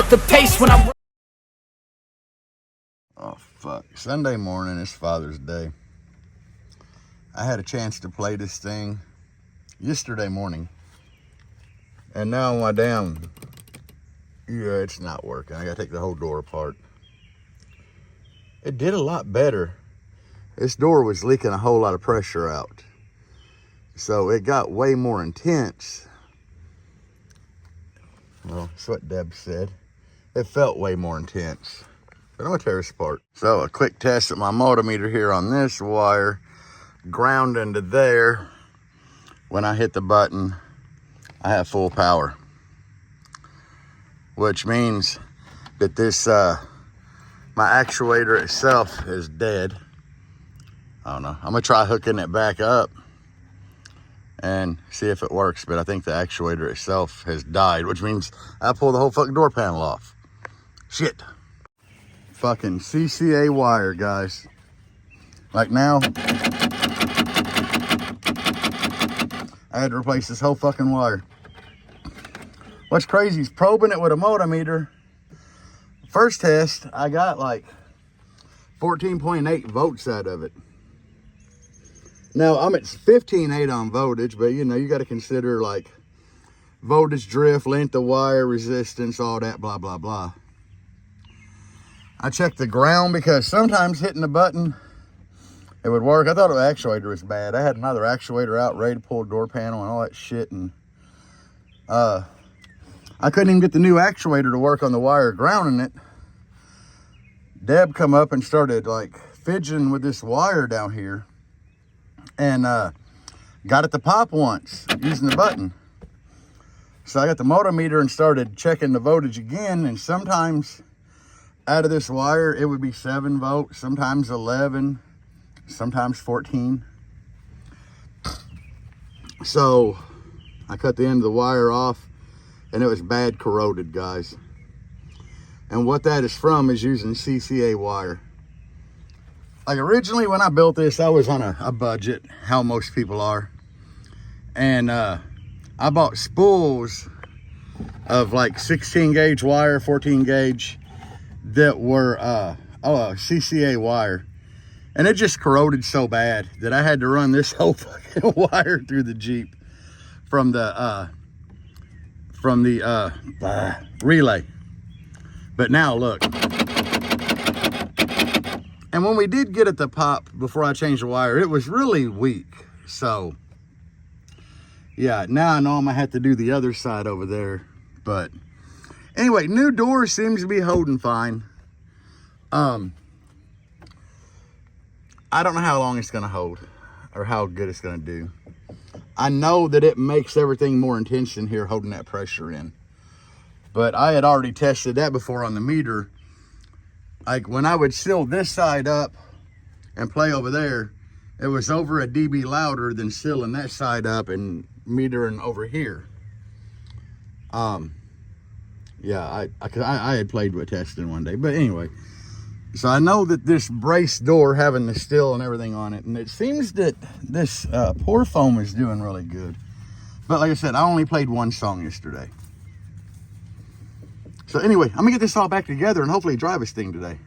the pace when I'm... Oh, fuck. Sunday morning is Father's Day. I had a chance to play this thing yesterday morning. And now my damn... Yeah, it's not working. I gotta take the whole door apart. It did a lot better. This door was leaking a whole lot of pressure out. So it got way more intense. Well, that's what Deb said. It felt way more intense. But I'm gonna tear this apart. So a quick test of my multimeter here on this wire. Ground into there. When I hit the button, I have full power. Which means that this, my actuator itself is dead. I don't know. I'm gonna try hooking it back up and see if it works, but I think the actuator itself has died, which means I pull the whole fucking door panel off. Shit. Fucking CCA wire, guys. Like now, I had to replace this whole fucking wire. What's crazy is probing it with a multimeter. First test, I got like 14.8 volts out of it. Now, I'm at 15.8 on voltage, but you know, you got to consider like voltage drift, length of wire, resistance, all that, blah, blah, blah. I checked the ground because sometimes hitting the button, it would work. I thought the actuator was bad. I had another actuator out ready to pull the door panel and all that shit, and I couldn't even get the new actuator to work on the wire grounding it. Deb come up and started like fidgeting with this wire down here and got it to pop once using the button. So I got the multimeter and started checking the voltage again, and sometimes out of this wire it would be 7 volts, sometimes 11, sometimes 14. So I cut the end of the wire off, and it was bad corroded, guys. And what that is from is using CCA wire. Like originally when I built this, I was on a budget, how most people are. And I bought spools of like 16 gauge wire, 14 gauge that were CCA wire. And it just corroded so bad that I had to run this whole fucking wire through the Jeep from the relay. But now look. And when we did get it to pop before I changed the wire, it was really weak. So yeah, now I know I'm gonna have to do the other side over there. But anyway, new door seems to be holding fine. I don't know how long it's gonna hold or how good it's gonna do. I know that it makes everything more intense in here holding that pressure in. But I had already tested that before on the meter. Like when I would seal this side up and play over there, it was over a dB louder than sealing that side up and metering over here. Yeah, I had played with testing one day, but anyway. So I know that this brace door having the steel and everything on it, and it seems that this pour foam is doing really good. But like I said, I only played one song yesterday. So anyway, I'm gonna get this all back together and hopefully drive this thing today.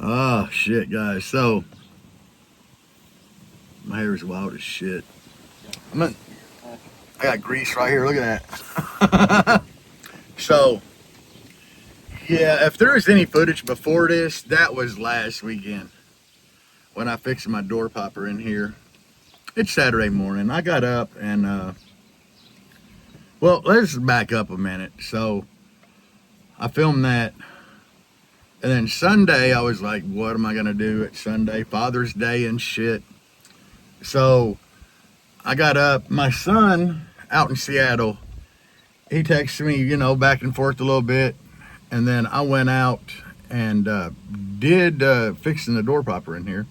Oh shit, guys. So my hair is wild as shit. I got grease right here. Look at that. So yeah, if there was any footage before this, that was last weekend when I fixed my door popper in here. It's Saturday morning. I got up and well, let's back up a minute. So I filmed that. And then Sunday, I was like, what am I going to do at Sunday? Father's Day and shit. So I got up. My son out in Seattle, he texted me, you know, back and forth a little bit. And then I went out and did fixing the door popper in here.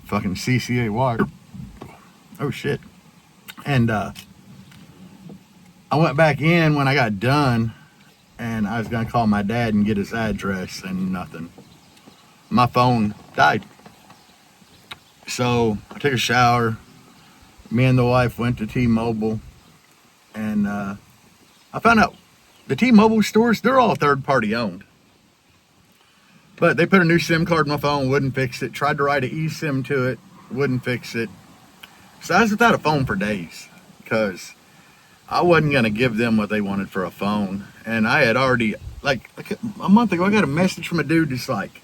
Fucking CCA wire. Oh, shit. And I went back in when I got done, and I was gonna call my dad and get his address, and nothing. My phone died. So I took a shower. Me and the wife went to T-Mobile, and I found out the T-Mobile stores, they're all third-party owned. But they put a new SIM card in my phone, wouldn't fix it. Tried to write an eSIM to it, wouldn't fix it. So I was without a phone for days because I wasn't going to give them what they wanted for a phone. And I had already, like a month ago, I got a message from a dude that's like,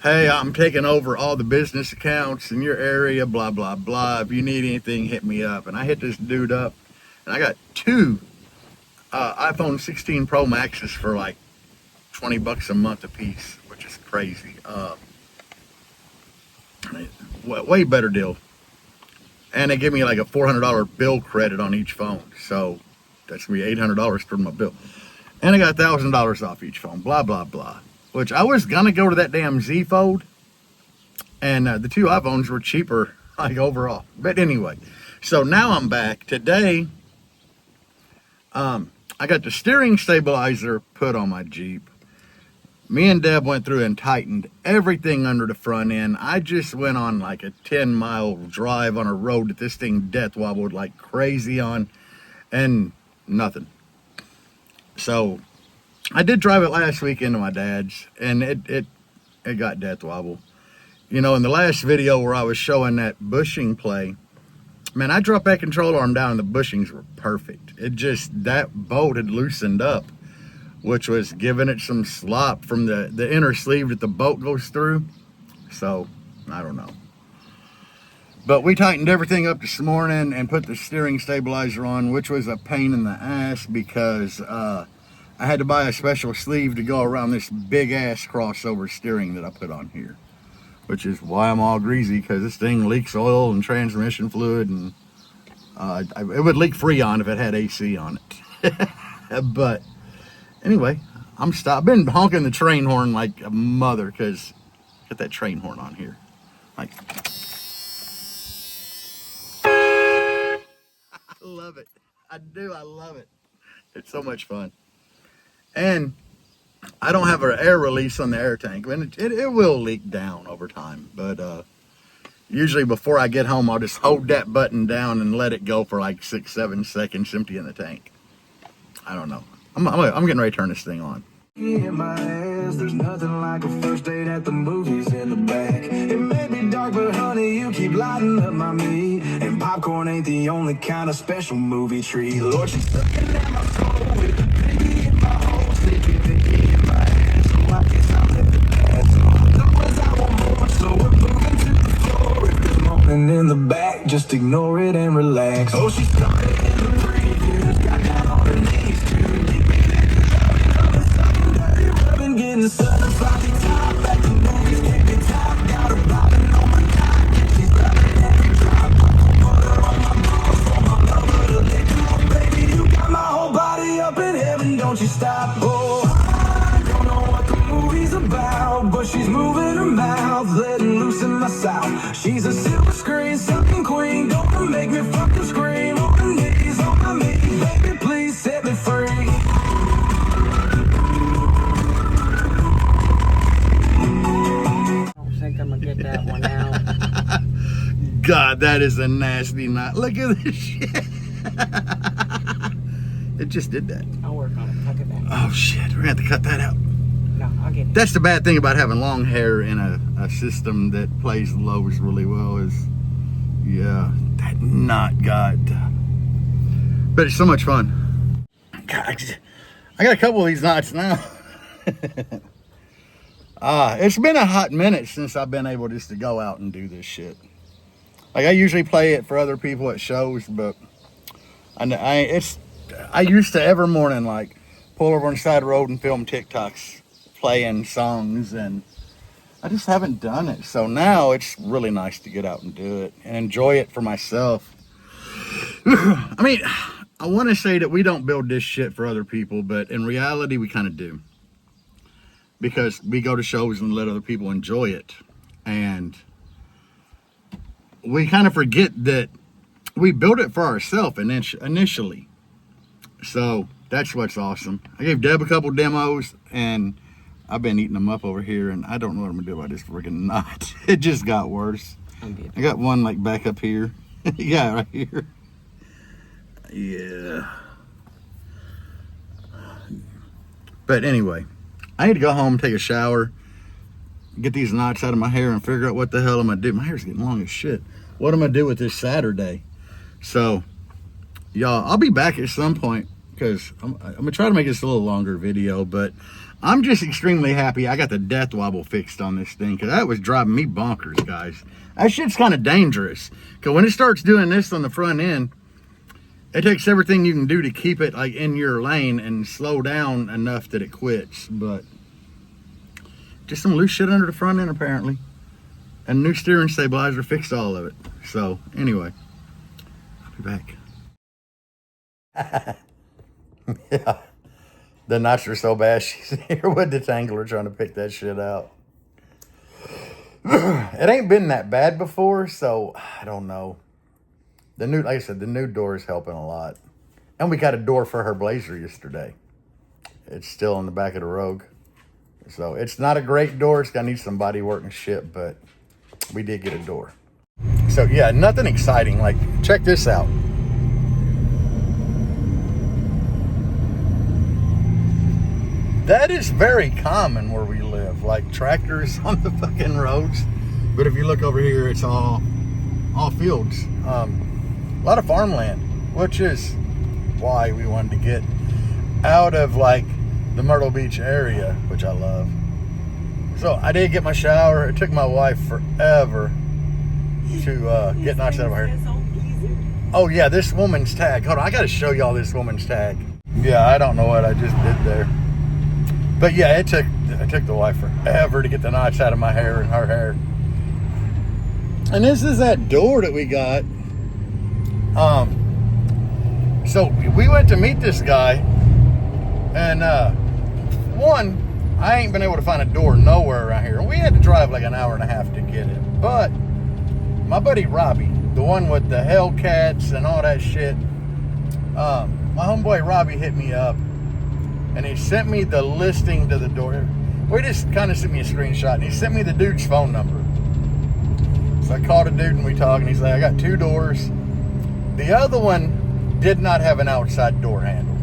hey, I'm taking over all the business accounts in your area, blah, blah, blah. If you need anything, hit me up. And I hit this dude up, and I got two iPhone 16 Pro Maxes for like 20 bucks a month a piece, which is crazy. Way better deal. And they give me like a $400 bill credit on each phone. So that's going to be $800 for my bill. And I got $1,000 off each phone, blah, blah, blah. Which I was going to go to that damn Z Fold. And the two iPhones were cheaper, like overall. But anyway, so now I'm back. Today, I got the steering stabilizer put on my Jeep. Me and Deb went through and tightened everything under the front end. I just went on like a 10-mile drive on a road that this thing death wobbled like crazy on, and nothing. So I did drive it last weekend to my dad's, and it got death wobble. You know, in the last video where I was showing that bushing play, man, I dropped that control arm down and the bushings were perfect. It just, that bolt had loosened up, which was giving it some slop from the inner sleeve that the bolt goes through. So, I don't know. But we tightened everything up this morning and put the steering stabilizer on, which was a pain in the ass because I had to buy a special sleeve to go around this big ass crossover steering that I put on here. Which is why I'm all greasy, because this thing leaks oil and transmission fluid, and it would leak Freon if it had AC on it. But anyway, I'm stopped. I've been honking the train horn like a mother, because get that train horn on here. Like, I love it. I do. I love it. It's so much fun. And I don't have an air release on the air tank, and it will leak down over time. But usually before I get home, I'll just hold that button down and let it go for like 6-7 seconds, emptying the tank. I don't know. I'm getting ready to turn this thing on. In my ass, there's nothing like a first date at the movies in the back. It may be dark, but honey, you keep lighting up my meat. And popcorn ain't the only kind of special movie treat. Lord, she's looking at my soul with the baby in my hole, sleeping Vicky in my ass. So I guess I'm living bad. So otherwise I want more, so we're moving to the floor. If there's moaning in the back, just ignore it and relax. Oh, she's coming in the previews, got down on her knees too. Getting sun floppy top at the movies, can't be top. Got her bobbing on my cock, and she's grabbing every drop. Butter on my balls for my lover to lick off. Baby, you got my whole body up in heaven, don't you stop. Oh, I don't know what the movie's about, but she's moving her mouth, letting loose in my south. She's a silver screen sucking queen, don't make me fucking scream. On her knees, on my knees, baby, please set me free. I'm gonna get that one out. God, that is a nasty knot. Look at this shit. It just did that. I'll work on it. Tuck it back. Oh shit, we're gonna have to cut that out. No, I'll get it. That's the bad thing about having long hair in a system that plays the lows really well is, yeah, that knot got. But it's so much fun. God, I got a couple of these knots now. It's been a hot minute since I've been able just to go out and do this shit. Like, I usually play it for other people at shows, but I used to every morning, like, pull over on the side of the road and film TikToks playing songs, and I just haven't done it. So now it's really nice to get out and do it and enjoy it for myself. I mean, I want to say that we don't build this shit for other people, but in reality, we kind of do. Because we go to shows and let other people enjoy it. And we kind of forget that we built it for ourselves initially. So that's what's awesome. I gave Deb a couple demos, and I've been eating them up over here, and I don't know what I'm going to do about this friggin' knot. It just got worse. I got one like back up here. Yeah, right here. Yeah. But anyway, I need to go home, take a shower, get these knots out of my hair, and figure out what the hell I'm gonna do. My hair's getting long as shit. What I'm gonna do with this Saturday? So, y'all, I'll be back at some point because I'm gonna try to make this a little longer video. But I'm just extremely happy I got the death wobble fixed on this thing, because that was driving me bonkers, guys. That shit's kind of dangerous, because when it starts doing this on the front end, it takes everything you can do to keep it like in your lane and slow down enough that it quits. But just some loose shit under the front end apparently, and new steering stabilizer fixed all of it. So anyway, I'll be back. Yeah, the knots are so bad, she's here with the detangler trying to pick that shit out. It ain't been that bad before, so I don't know. The new, like I said, the new door is helping a lot. And we got a door for her Blazer yesterday. It's still in the back of the Rogue. So it's not a great door. It's gonna need some body work and shit, but we did get a door. So yeah, nothing exciting. Like, check this out. That is very common where we live, like tractors on the fucking roads. But if you look over here, it's all fields. A lot of farmland, which is why we wanted to get out of like the Myrtle Beach area, which I love. So I did get my shower. It took my wife forever to get knocked out of her hair. Oh yeah, this woman's tag. Hold on, I gotta show y'all this woman's tag. Yeah, I don't know what I just did there. But yeah, it took the wife forever to get the knots out of my hair and her hair. And this is that door that we got. So we went to meet this guy, and one, I ain't been able to find a door nowhere around here. We had to drive like an hour and a half to get it. But my buddy Robbie, the one with the Hellcats and all that shit, my homeboy Robbie hit me up, and he sent me the listing to the door. We just kind of sent me a screenshot, and he sent me the dude's phone number. So I called a dude and we talked, and he's like, I got 2 doors. The other one did not have an outside door handle.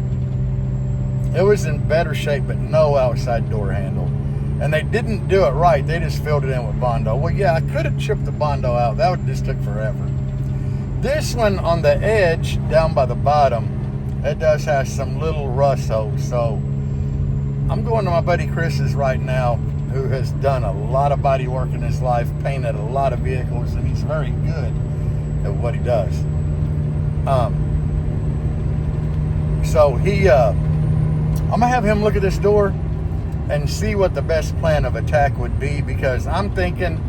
It was in better shape, but no outside door handle. And they didn't do it right. They just filled it in with Bondo. Well, yeah, I could have chipped the Bondo out. That would just took forever. This one on the edge, down by the bottom, it does have some little rust holes. So I'm going to my buddy Chris's right now, who has done a lot of body work in his life, painted a lot of vehicles, and he's very good at what he does. So I'm gonna have him look at this door and see what the best plan of attack would be, because I'm thinking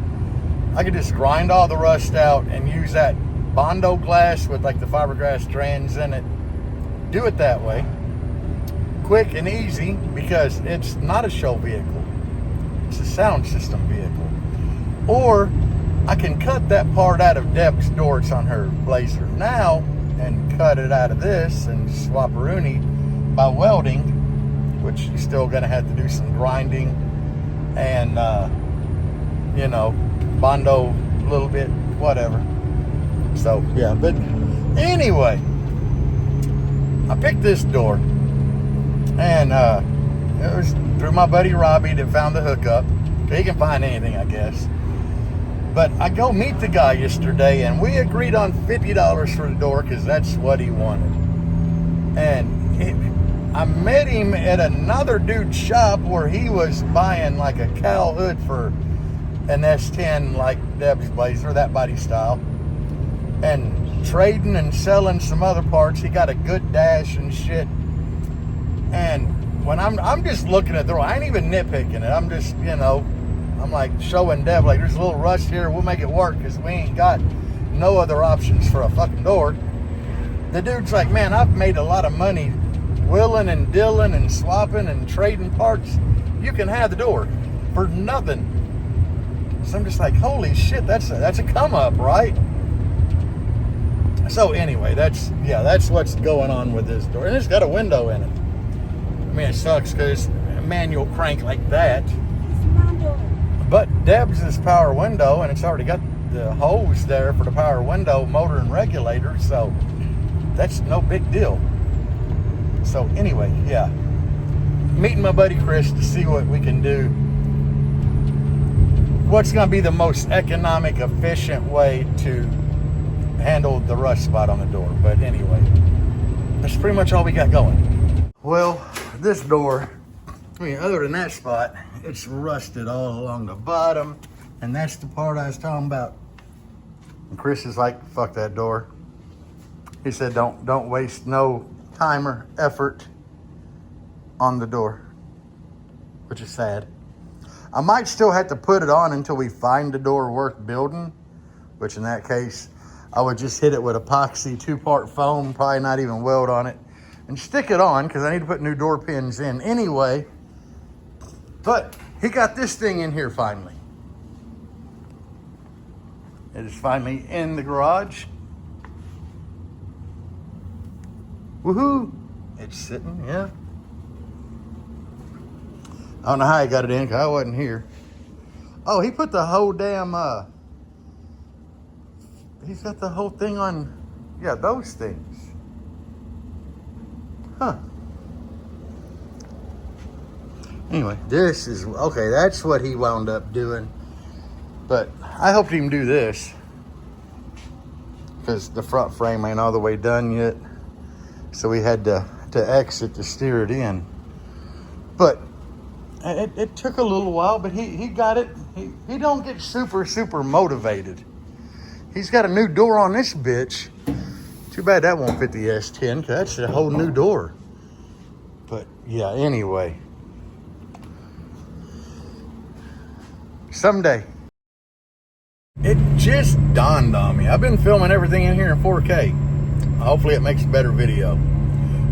I could just grind all the rust out and use that Bondo glass with like the fiberglass strands in it. Do it that way, quick and easy, because it's not a show vehicle. It's a sound system vehicle. Or I can cut that part out of Deb's door. It's on her Blazer now, and cut it out of this and swap a Rooney by welding, which you're still gonna have to do some grinding and you know, Bondo a little bit, whatever. So yeah, but anyway, I picked this door, and it was through my buddy Robbie that found the hookup. He can find anything, I guess. But I go meet the guy yesterday, and we agreed on $50 for the door because that's what he wanted. And I met him at another dude's shop where he was buying like a cowl hood for an S10 like Deb's Blazer, that body style, and trading and selling some other parts. He got a good dash and shit. And when I'm just looking at the door, I ain't even nitpicking it. I'm just, you know, I'm like showing Deb, like, there's a little rust here, we'll make it work, because we ain't got no other options for a fucking door. The dude's like, man, I've made a lot of money willing and dealing and swapping and trading parts. You can have the door for nothing. So I'm just like, holy shit, that's a come up, right? So anyway, that's what's going on with this door. And it's got a window in it. I mean, it sucks because a manual crank like that. But Deb's is power window, and it's already got the hose there for the power window, motor and regulator, so that's no big deal. So anyway, yeah. meeting my buddy Chris to see what we can do. What's going to be the most economic, efficient way to handle the rust spot on the door. But anyway, that's pretty much all we got going. Well, this door, I mean, other than that spot, it's rusted all along the bottom. And that's the part I was talking about. And Chris is like, fuck that door. He said, don't waste no time or effort on the door, which is sad. I might still have to put it on until we find a door worth building, which in that case, I would just hit it with epoxy 2-part foam, probably not even weld on it, and stick it on because I need to put new door pins in anyway. But he got this thing in here finally. It is finally in the garage. Woohoo! It's sitting, yeah. I don't know how he got it in because I wasn't here. Oh, he put the whole damn, he's got the whole thing on, yeah, those things. Huh. Anyway, this is, okay, that's what he wound up doing. But I helped him do this because the front frame ain't all the way done yet. So we had to exit to steer it in. But it took a little while, but he got it. He don't get super motivated. He's got a new door on this bitch. Too bad that won't fit the S10 because that's a whole new door. But yeah, anyway. Someday. It just dawned on me. I've been filming everything in here in 4K. Hopefully it makes a better video.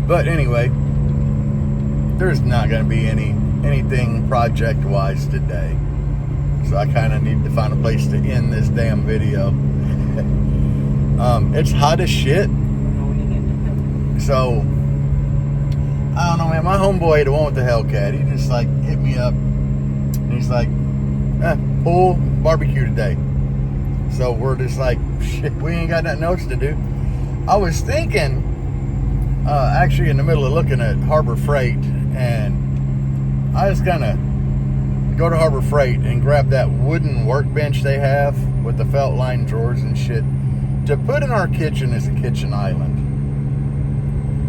But anyway, there's not going to be anything project-wise today. So I kind of need to find a place to end this damn video. It's hot as shit. So, I don't know, man. My homeboy, the one with the Hellcat, he just like hit me up. And he's like, pool, barbecue today. So we're just like, shit, we ain't got nothing else to do. I was thinking, actually in the middle of looking at Harbor Freight, and I was gonna go to Harbor Freight and grab that wooden workbench they have with the felt line drawers and shit to put in our kitchen as a kitchen island.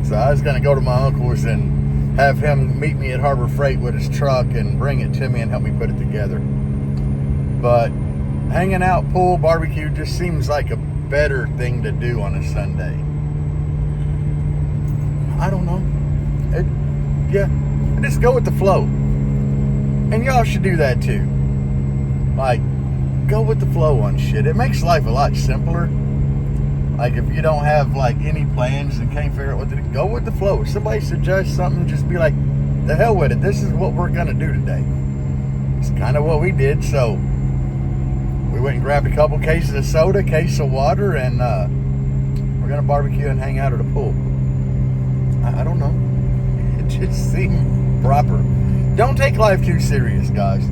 So I was gonna go to my uncle's and have him meet me at Harbor Freight with his truck and bring it to me and help me put it together. But hanging out, pool, barbecue just seems like a better thing to do on a Sunday. I don't know. Just go with the flow. And y'all should do that too. Like, go with the flow on shit. It makes life a lot simpler. Like, if you don't have like any plans and can't figure out what to do, go with the flow. If somebody suggests something, just be like, the hell with it. This is what we're gonna do today. It's kind of what we did. So we went and grabbed a couple cases of soda, case of water, and we're gonna barbecue and hang out at a pool. I don't know. It just seemed proper. Don't take life too serious, guys.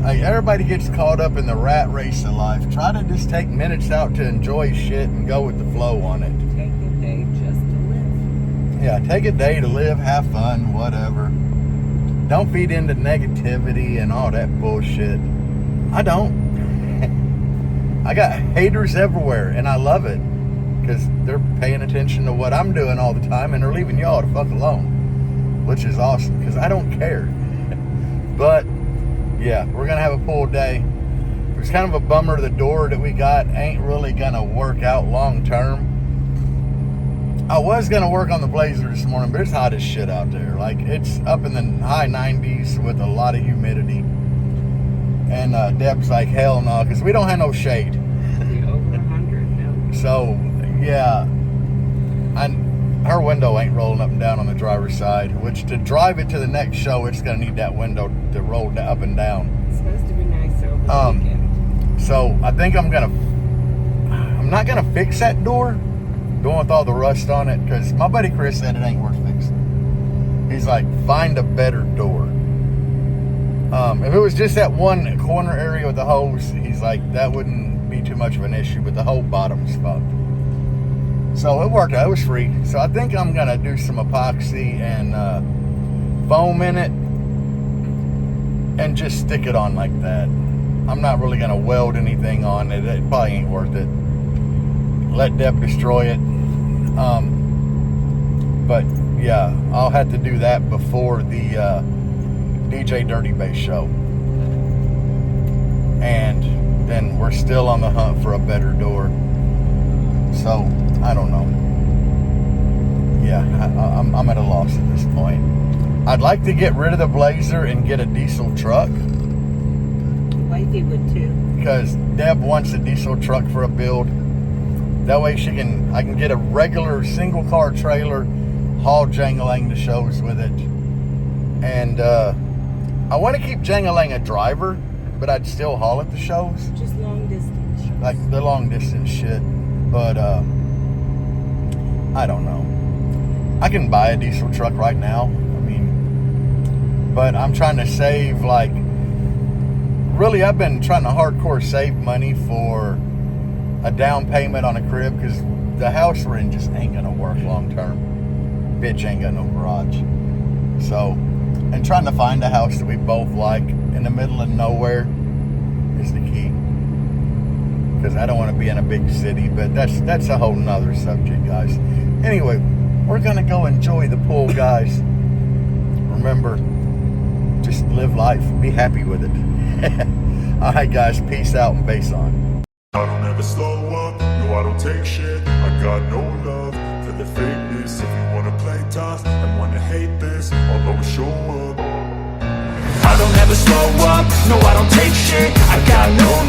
Like, everybody gets caught up in the rat race of life. Try to just take minutes out to enjoy shit and go with the flow on it. Take a day just to live. Yeah, take a day to live, have fun, whatever. Don't feed into negativity and all that bullshit. I don't. I got haters everywhere, and I love it because they're paying attention to what I'm doing all the time and they're leaving y'all to fuck alone, which is awesome because I don't care. But yeah, we're gonna have a pool day. It was kind of a bummer. The door that we got ain't really gonna work out long term. I was gonna work on the Blazer this morning, but it's hot as shit out there. Like, it's up in the high 90s with a lot of humidity. And Deb's like, hell no, because we don't have no shade. Be over 100 now. So yeah, her window ain't rolling up and down on the driver's side, which to drive it to the next show, it's gonna need that window to roll up and down. It's supposed to be nice over the weekend. So I think I'm not gonna fix that door, going with all the rust on it, because my buddy Chris said it ain't worth fixing. He's like, find a better door. If it was just that one corner area with the hose, he's like, that wouldn't be too much of an issue, but the whole bottom's fucked. So it worked out. It was free. So I think I'm gonna do some epoxy and foam in it and just stick it on like that. I'm not really gonna weld anything on it. It probably ain't worth it. Let Deb destroy it. But yeah, I'll have to do that before the DJ Dirty Bass show. And then we're still on the hunt for a better door. So I don't know. Yeah, I'm at a loss at this point. I'd like to get rid of the Blazer and get a diesel truck. Wifey would too. Because Deb wants a diesel truck for a build. That way I can get a regular single car trailer, haul Jangalang to shows with it. And I want to keep Jangalang a driver, but I'd still haul at the shows. Just long distance. Like the long distance shit. But I don't know. I can buy a diesel truck right now. I mean, but I'm trying to save, like, really I've been trying to hardcore save money for a down payment on a crib, because the house we're in just ain't gonna work long term. Bitch ain't got no garage. So, and trying to find a house that we both like in the middle of nowhere is the key. Because I don't want to be in a big city, but that's a whole nother subject, guys. Anyway, we're gonna go enjoy the pool, guys. Remember, just live life, be happy with it. All right, guys, peace out and bass on. I don't ever slow up, no I don't take shit. I got no love for the fakeness. If you wanna play tough and wanna hate this, I'll always show up. I don't ever slow up, no I don't take shit. I got no love.